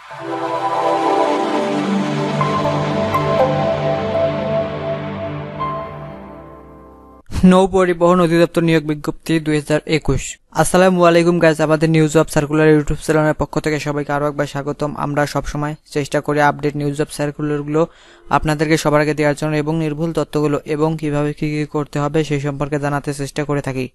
নৌ পরিবহন অধিদপ্তর নিয়োগ বিজ্ঞপ্তি 2021। আসসালামু আলাইকুম গাইস, আমাদের নিউজ অফ সার্কুলার ইউটিউব চ্যানেলের পক্ষ থেকে সবাইকে আরো একবার স্বাগতম। আমরা সবসময় চেষ্টা করি আপডেট নিউজ অফ সার্কুলারগুলো আপনাদেরকে সবার আগে দেওয়ার জন্য এবং নির্ভুল তথ্যগুলো এবং কিভাবে কি করতে হবে সেই সম্পর্কে জানাতে চেষ্টা করে থাকি।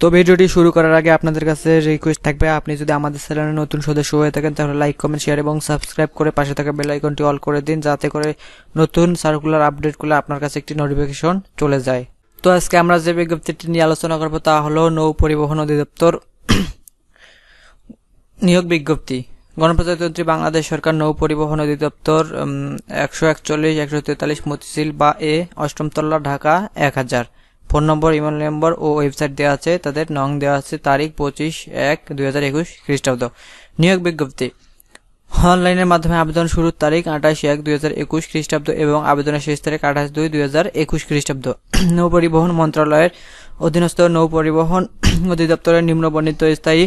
তো ভিডিওটি শুরু করার আগে আপনাদের কাছে রিকোয়েস্ট থাকবে, আপনি যদি আমাদের চ্যানেলে নতুন সদস্য হয়ে থাকেন তাহলে লাইক, কমেন্ট, শেয়ার এবং সাবস্ক্রাইব করে পাশে থাকা বেল আইকনটি অল করে দিন, যাতে করে নতুন সার্কুলার আপডেটগুলো আপনার কাছে একটি নোটিফিকেশন চলে যায়। তো আজকে আমরা যে বিজ্ঞপ্তিটি নিয়ে আলোচনা করব তা হলো নৌ পরিবহন অধিদপ্তর নিয়োগ বিজ্ঞপ্তি। গণপ্রজাতন্ত্রী বাংলাদেশ সরকার নৌ পরিবহন অধিদপ্তর 141-143 মতিঝিল বা এ, অষ্টম তলা, Dhaka 1000। Phone number, email number ও ওয়েবসাইট দেওয়া আছে, তাদের নং দেওয়া আছে, তারিখ 25/1/2021 খ্রিস্টাব্দ। নিয়োগ বিজ্ঞপ্তি অনলাইনের মাধ্যমে আবেদন শুরুর তারিখ 28/1/2021 খ্রিস্টাব্দ এবং আবেদনের শেষ তারিখ 28/2/2021 খ্রিস্টাব্দ। নৌ পরিবহন মন্ত্রণালয়ের অধীনস্থ নৌ পরিবহন অধিদপ্তরের নিম্নবর্ণিত স্থায়ী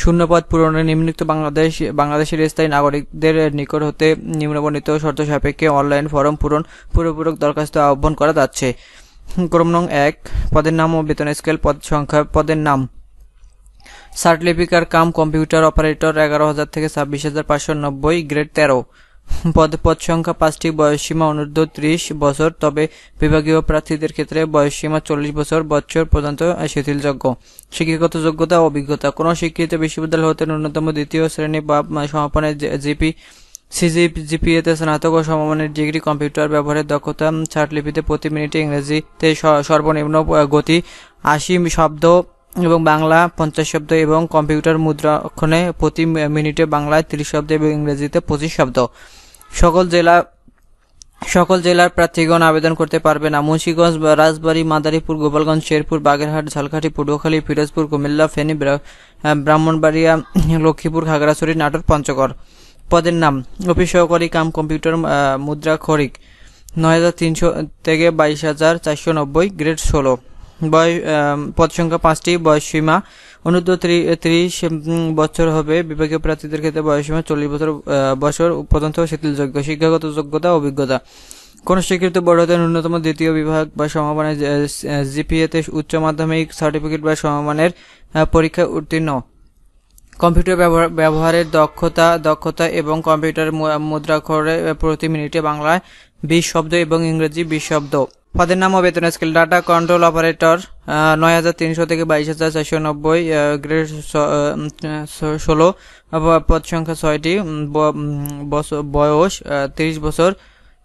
শূন্যপদ পূরণে নিম্নলিখিত বাংলাদেশের স্থায়ী নাগরিকদের নিকট হতে নিম্নবর্ণিত শর্ত সাপেক্ষে অনলাইন ফরম পূরণপূর্বক দরখাস্ত আহ্বান করা যাচ্ছে। ক্রম নং 1, পদের নাম ও বেতন স্কেল। পদ সংখ্যা, পদের নাম সার্টিফিকার কাম কম্পিউটার অপারেটর 11,000 থেকে 26,590, গ্রেড 13। পদ সংখ্যা 5টি। বয়সসীমা অনূর্ধ্ব 30 বছর, তবে বিভাগীয় প্রার্থীদের ক্ষেত্রে বয়সসীমা 40 বছর পর্যন্ত শিথিলযোগ্য। শিক্ষাগত যোগ্যতা ও অভিজ্ঞতা, কোন স্বীকৃত বিশ্ববিদ্যালয় হতে ন্যূনতম দ্বিতীয় শ্রেণী বা সমাপনের জিপিএতে স্নাতক ও সমমানের ডিগ্রি, কম্পিউটার ব্যবহারের দক্ষতা, চার্টলিপিতে প্রতি মিনিটে ইংরেজিতে সর্বনিম্ন গতি 80 শব্দ এবং বাংলা 50 শব্দ এবং কম্পিউটার মুদ্রাক্ষণে প্রতি মিনিটে বাংলায় 30 শব্দ এবং ইংরেজিতে 25 শব্দ। সকল জেলার প্রার্থীগণ আবেদন করতে পারবে না। মুন্সিগঞ্জ, রাজবাড়ী, মাদারীপুর, গোপালগঞ্জ, শেরপুর, বাগেরহাট, ঝালকাঠি, পটুয়াখালী, পিরোজপুর, কুমিল্লা, ফেনী, ব্রাহ্মণবাড়িয়া, লক্ষ্মীপুর, খাগড়াছড়ি, নাটোর, পঞ্চগড়। পদের নাম অফিস সহকারী কাম কম্পিউটার মুদ্রাক্ষরিক 9,300 থেকে 22,490, গ্রেড 16। পদ সংখ্যা 5টি। বয়সসীমা অনূর্ধ্ব 30 বছর হবে, বিভাগীয় প্রার্থীদের ক্ষেত্রে বয়সসীমা 40 বছর পর্যন্ত শিথিলযোগ্য। শিক্ষাগত যোগ্যতা অভিজ্ঞতা, কোন স্বীকৃত বোর্ড হতে ন্যূনতম দ্বিতীয় বিভাগ বা সমমানের জিপিএতে উচ্চ মাধ্যমিক সার্টিফিকেট বা সমমানের পরীক্ষায় উত্তীর্ণ। কম্পিউটার ব্যবহারের দক্ষতা এবং কম্পিউটার মুদ্রাক্ষরে প্রতি মিনিটে বাংলায় 20 শব্দ এবং ইংরেজি 20 শব্দ। পদের নাম ও বেতন স্কেল। ডাটা কন্ট্রোল অপারেটর 9,300 থেকে 22,490, গ্রেড 16। পদ সংখ্যা 6টি। বয়স 30 বছর।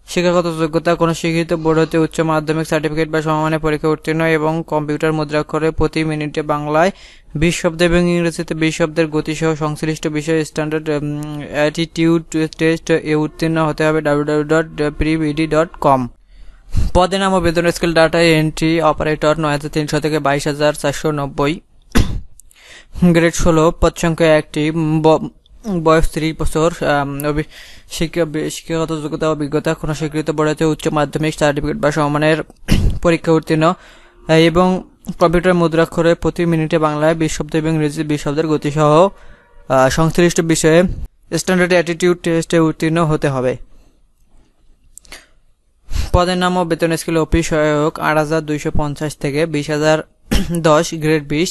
শিক্ষাগত যোগ্যতা, কোন স্বীকৃত বোর্ড হতে উচ্চ মাধ্যমিক সার্টিফিকেট বা সমমানের পরীক্ষা উত্তীর্ণ এবং কম্পিউটার মুদ্রাক্ষরে প্রতি মিনিটে বাংলায় 20 শব্দ এবং ইংরেজিতে 20 শব্দের গতিসহ সংশ্লিষ্ট বিষয়ে স্ট্যান্ডার্ড অ্যাটিটিউড টেস্ট এ উত্তীর্ণ হতে হবে। www.prebd.com। পদের নাম ও বেতন স্কেল। ডাটা এন্ট্রি অপারেটর 9,300 থেকে 22,490, গ্রেড 16। পদ সংখ্যা 1টি। বয়স 30 বছর। শিক্ষাগত যোগ্যতা অভিজ্ঞতা, কোন স্বীকৃত বোর্ড হতে উচ্চ মাধ্যমিক সার্টিফিকেট বা সমমানের পরীক্ষা উত্তীর্ণ এবং কম্পিউটার মুদ্রাক্ষরে প্রতি মিনিটে বাংলায় 20 শব্দ এবং ইংরেজি 20 শব্দের গতিসহ সংশ্লিষ্ট বিষয়ে স্ট্যান্ডার্ড অ্যাটিটিউড টেস্টে উত্তীর্ণ হতে হবে। পদের নাম ও বেতন স্কেল। অফিস সহায়ক 8,250 থেকে 20,010, গ্রেড 20।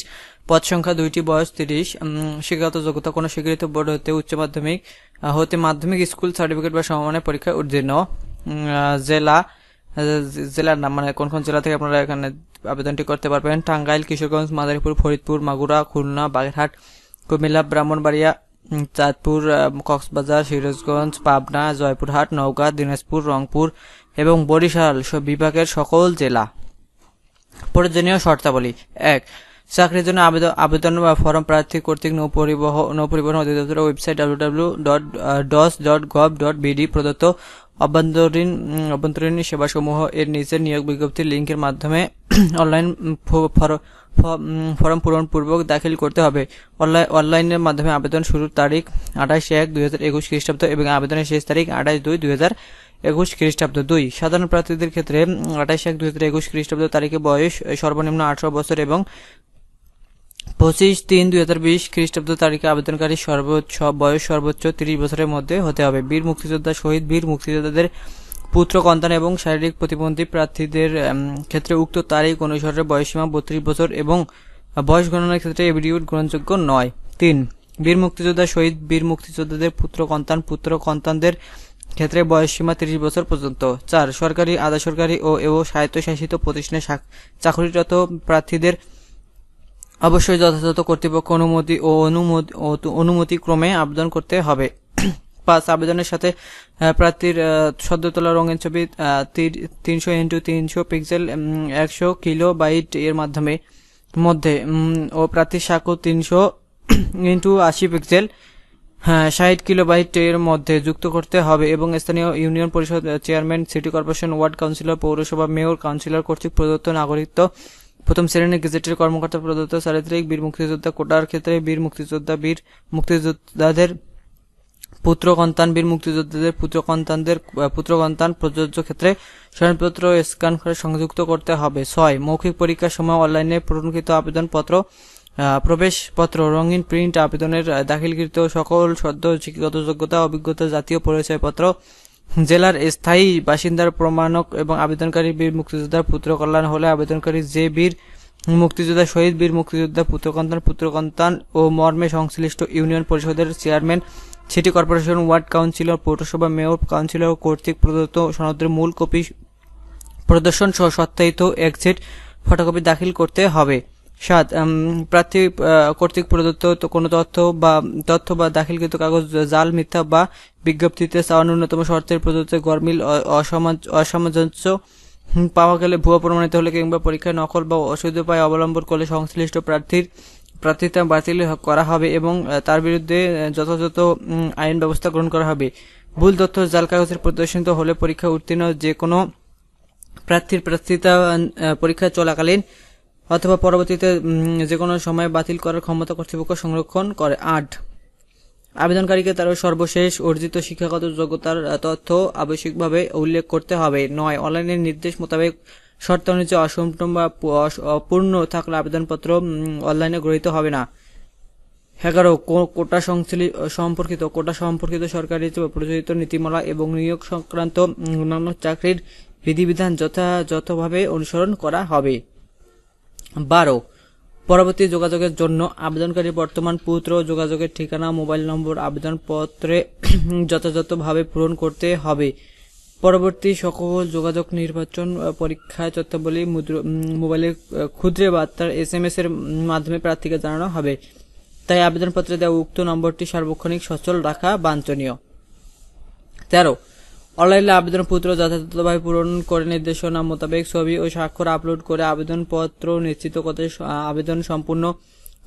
পদ সংখ্যা 2টি। বয়স 30। শিক্ষাগত যোগ্যতা, কোন স্বীকৃত বোর্ড হতে উচ্চ মাধ্যমিক মাধ্যমিক স্কুল সার্টিফিকেট বা সমমানের পরীক্ষায় উত্তীর্ণ। জেলার নাম, মানে কোন জেলা থেকে আপনারা এখানে আবেদনটি করতে পারবেন: টাঙ্গাইল, কিশোরগঞ্জ, মাদারীপুর, ফরিদপুর, মাগুরা, খুলনা, বাগেরহাট, কুমিল্লা, ব্রাহ্মণবাড়িয়া, চাঁদপুর, কক্সবাজার, সিরাজগঞ্জ, পাবনা, জয়পুরহাট, নওগাঁ, দিনাজপুর, রংপুর এবং বরিশাল বিভাগের সকল জেলা। প্রয়োজনীয় শর্তাবলী: 1. চাকরির জন্য আবেদন ফরম প্রার্থী কর্তৃক নৌ পরিবহন অধিদপ্তরের ওয়েবসাইট www.dos.gov.bd প্রদত্ত অভ্যন্তরীণ সেবাসমূহ এর নিচের নিয়োগ বিজ্ঞপ্তির লিঙ্কের মাধ্যমে অনলাইন ফরম পূরণপূর্বক দাখিল করতে হবে। অনলাইনের মাধ্যমে আবেদন শুরুর তারিখ 28/1/2021 খ্রিস্টাব্দ এবং আবেদনের শেষ তারিখ 28/2/2021 খ্রিস্টাব্দ। 2. সাধারণ প্রার্থীদের ক্ষেত্রে 28/1/2021 খ্রিস্টাব্দ তারিখে বয়স সর্বনিম্ন 18 বছর এবং 25/3/2020 খ্রিস্টাব্দ তারিখে আবেদনকারী বয়স সর্বোচ্চ 30 বছরের মধ্যে হতে হবে। বীর মুক্তিযোদ্ধা, শহীদ বীর মুক্তিযোদ্ধাদের পুত্র সন্তান এবং শারীরিক প্রতিবন্ধী প্রার্থীদের ক্ষেত্রে উক্ত তারিখ অনুসারে বয়সসীমা 32 বছর এবং বয়স গণনার ক্ষেত্রে এফিডেভিট গ্রহণযোগ্য নয়। 3 বীর মুক্তিযোদ্ধা, শহীদ বীর মুক্তিযোদ্ধাদের পুত্র সন্তানদের ক্ষেত্রে বয়সসীমা 30 বছর পর্যন্ত। 4 সরকারি, আধা সরকারি ও স্বায়ত্তশাসিত প্রতিষ্ঠানে চাকরিরত প্রার্থীদের অবশ্যই যথাযথ কর্তৃপক্ষ অনুমতি ও অনুমতি ক্রমে আবেদন করতে হবে। 5 আবেদনের সাথে প্রার্থীর সদ্য তোলা রঙিন ছবি 300x300 পিক্সেল 100 কিলোবাইট এর মধ্যে ও প্রার্থীর স্বাক্ষর 300x80 পিক্সেল 60 কিলোবাইট এর মধ্যে যুক্ত করতে হবে এবং স্থানীয় ইউনিয়ন পরিষদ chairman, city corporation, ward councillor, পৌরসভা মেয়র, কাউন্সিলর কর্তৃক প্রদত্ত নাগরিকত্ব প্রথম শ্রেণীর গেজেটের কর্মকর্তা প্রদত্ত চারিত্রিক বীর মুক্তিযোদ্ধা কোটার ক্ষেত্রে বীর মুক্তিযোদ্ধাদের পুত্র সন্তান, বীর মুক্তিযোদ্ধাদের পুত্র সন্তান প্রযোজ্য ক্ষেত্রে শরণপত্র স্ক্যান করে সংযুক্ত করতে হবে। 6 মৌখিক পরীক্ষার সময় অনলাইনে পূরণকৃত আবেদনপত্র, প্রবেশপত্র, রঙিন প্রিন্ট, আবেদনের দাখিলকৃত সকল সদ্য শিক্ষাগত যোগ্যতা, অভিজ্ঞতা, জাতীয় পরিচয়পত্র, জেলার স্থায়ী বাসিন্দার প্রমাণক এবং আবেদনকারী বীর মুক্তিযোদ্ধার পুত্র কল্যাণ হলে আবেদনকারী যে বীর মুক্তিযোদ্ধা, শহীদ বীর মুক্তিযোদ্ধা পুত্র সন্তান ও মর্মে সংশ্লিষ্ট ইউনিয়ন পরিষদের chairman, city corporation, ward councillor, পৌরসভা মেয়র, কাউন্সিলর কর্তৃক প্রদত্ত সনদের মূল কপি প্রদর্শন সহ সত্যায়িত এক্সিট ফটোকপি দাখিল করতে হবে। 7 প্রার্থী কর্তৃক প্রদত্ত কোনো তথ্য বা দাখিলকৃত কাগজ জাল, মিথ্যা বা বিজ্ঞপ্তিতে চাওয়া ন্যূনতম শর্তের প্রদত্ত গরমিল, অসামঞ্জস্য পাওয়া গেলে, ভুয়া প্রমাণিত হলে কিংবা পরীক্ষায় নকল বা অসুবিধ উপায় অবলম্বন করলে সংশ্লিষ্ট প্রার্থিতা বাতিল করা হবে এবং তার বিরুদ্ধে যথাযথ আইন ব্যবস্থা গ্রহণ করা হবে। ভুল তথ্য, জাল কাগজের প্রদর্শিত হলে পরীক্ষা উত্তীর্ণ যে কোনো প্রার্থীর প্রার্থিতা পরীক্ষা চলাকালীন অথবা পরবর্তীতে যে কোনো সময় বাতিল করার ক্ষমতা কর্তৃপক্ষ সংরক্ষণ করে। 8 আবেদনকারীকে তার সর্বশেষ অর্জিত শিক্ষাগত যোগ্যতার তথ্য আবশ্যিকভাবে উল্লেখ করতে হবে। 9 অনলাইনের নির্দেশ মোতাবেক শর্ত অনুযায়ী অসম্পূর্ণ বা অপূর্ণ থাকলে আবেদনপত্র অনলাইনে গৃহীত হবে না। 11 কোটা সম্পর্কিত সরকারি প্রচলিত নীতিমালা এবং নিয়োগ সংক্রান্ত অন্যান্য চাকরির বিধিবিধান যথাযথভাবে অনুসরণ করা হবে। 12 পরবর্তী যোগাযোগের জন্য আবেদনকারী বর্তমান পুত্র যোগাযোগের ঠিকানা, মোবাইল নম্বর আবেদনপত্রে যথাযথভাবে পূরণ করতে হবে। পরবর্তী সকল যোগাযোগ নির্বাচন পরীক্ষায় তথ্যাবলী মোবাইলের ক্ষুদ্র বার্তার SMS এর মাধ্যমে প্রার্থীকে জানানো হবে। তাই আবেদনপত্রে দেওয়া উক্ত নম্বরটি সার্বক্ষণিক সচল রাখা বাঞ্ছনীয়। 13 অনলাইনে আবেদনপত্র যথাযথভাবে পূরণ করে নির্দেশনা মোতাবেক ছবি ও স্বাক্ষর আপলোড করে আবেদনপত্র নিশ্চিত করতে আবেদন সম্পূর্ণ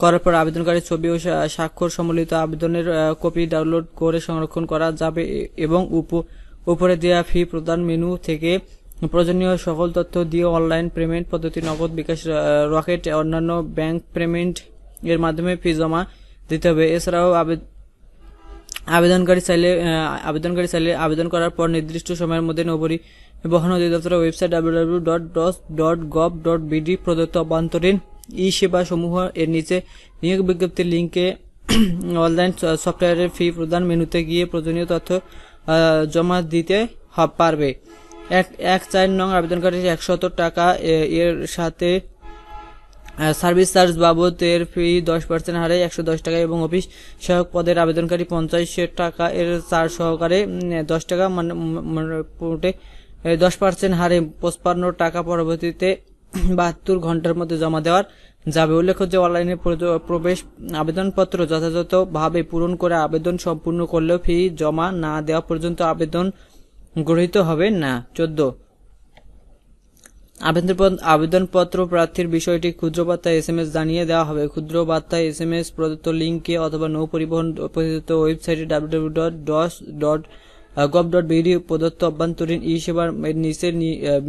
করার পর আবেদনকারীর ছবি ও স্বাক্ষর সম্বলিত আবেদনের কপি ডাউনলোড করে সংরক্ষণ করা যাবে এবং উপরে দেওয়া ফি প্রদান মেনু থেকে প্রয়োজনীয় সকল তথ্য দিয়ে অনলাইন পেমেন্ট পদ্ধতি, নগদ, বিকাশ, রকেট, অন্যান্য ব্যাংক পেমেন্ট এর মাধ্যমে ফি জমা দিতে হবে। এছাড়াও আবেদনকারী চাইলে আবেদন করার পর নির্দিষ্ট সময়ের মধ্যে নৌপরিবহন অধিদপ্তরের ওয়েবসাইট www.dos.gov.bd প্রদত্ত অভ্যন্তরীণ ই-সেবা সমূহ এর নিচে নিয়োগ বিজ্ঞপ্তির লিঙ্কে অনলাইন সফটওয়্যারের ফি প্রদান মেনুতে গিয়ে প্রয়োজনীয় তথ্য জমা দিতে পারবে। 1.4 নং আবেদনকারী 100 টাকা এর সাথে সার্ভিস চার্জ বাবদ এর ফি 10% হারে 110 টাকা এবং অফিস সহায়ক পদের আবেদনকারী 50 টাকা এর চার্জ সহকারে 10 টাকা মানে 10% হারে 55 টাকা পরবর্তীতে 72 ঘন্টার মধ্যে জমা দেওয়ার যাবে। উল্লেখ্য যে অনলাইনে প্রবেশ আবেদনপত্র যথাযথভাবে পূরণ করে আবেদন সম্পূর্ণ করলেও ফি জমা না দেওয়া পর্যন্ত আবেদন গৃহীত হবে না। 14 আবেদনপত্র প্রার্থীর বিষয়টি ক্ষুদ্র বার্তা SMS জানিয়ে দেওয়া হবে। ক্ষুদ্র বার্তা SMS প্রদত্ত লিঙ্কে অথবা নৌ পরিবহন প্রদত্ত ওয়েবসাইটে www.dos.gov.bd প্রদত্ত অভ্যন্তরীণ ই-সেবার নিচে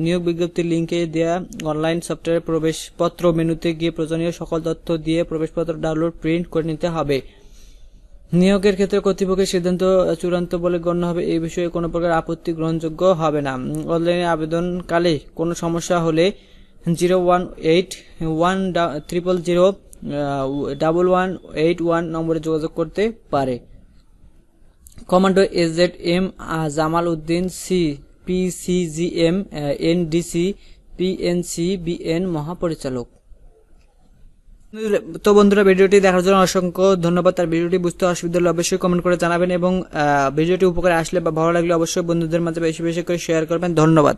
নিয়োগ বিজ্ঞপ্তির লিঙ্কে দেওয়া অনলাইন সফটওয়্যার প্রবেশপত্র মেনুতে গিয়ে প্রয়োজনীয় সকল তথ্য দিয়ে প্রবেশপত্র ডাউনলোড প্রিন্ট করে নিতে হবে। নিয়োগের ক্ষেত্রে কর্তৃপক্ষের সিদ্ধান্ত চূড়ান্ত বলে গণ্য হবে। এই বিষয়ে কোনো প্রকার আপত্তি গ্রহণযোগ্য হবে না। অনলাইনে আবেদনকালে কোনো সমস্যা হলে 0181000 1181 নম্বরে যোগাযোগ করতে পারে। Commando AZM Jamal Uddin, C PCGM NDC PNCBN মহাপরিচালক। তো বন্ধুরা, ভিডিওটি দেখার জন্য অসংখ্য ধন্যবাদ। তার ভিডিওটি বুঝতে অসুবিধা হলে অবশ্যই কমেন্ট করে জানাবেন এবং ভিডিওটি উপকারে আসলে বা ভালো লাগলে অবশ্যই বন্ধুদের মাঝে বেশি বেশি করে শেয়ার করবেন। ধন্যবাদ।